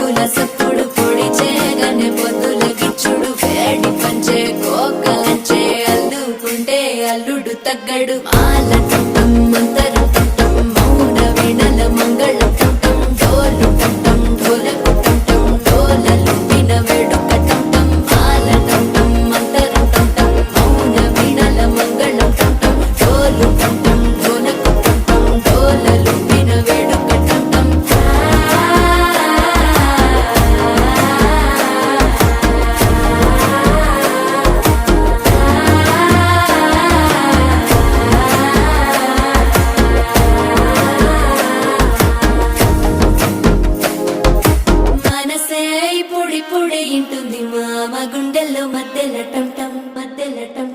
డప్పుల సప్పుడు పొడి చేయగానే పొద్దుల గిచ్చుడు వేడి పంచే కోకలంచే అల్లుకుంటే అల్లుడు తగ్గడు మాల టుంటం మంతరు టుంటం మౌన వీణల మంగళం టుంటం డోలు టుంటం ఢోలకు టుంటం డోలలు విన వేడుక టుంటం మాల టుంటం మంతరు టుంటం మౌన వీణల మంగళం టుంటం డోలు టుంటం ఢోలకు టుంటం డోలలు విన వేడుక టుంటం మనసే పొడి పొడి ఇంటుంది మామ గుండెల్లో మధ్యల టం టం మధ్యల టం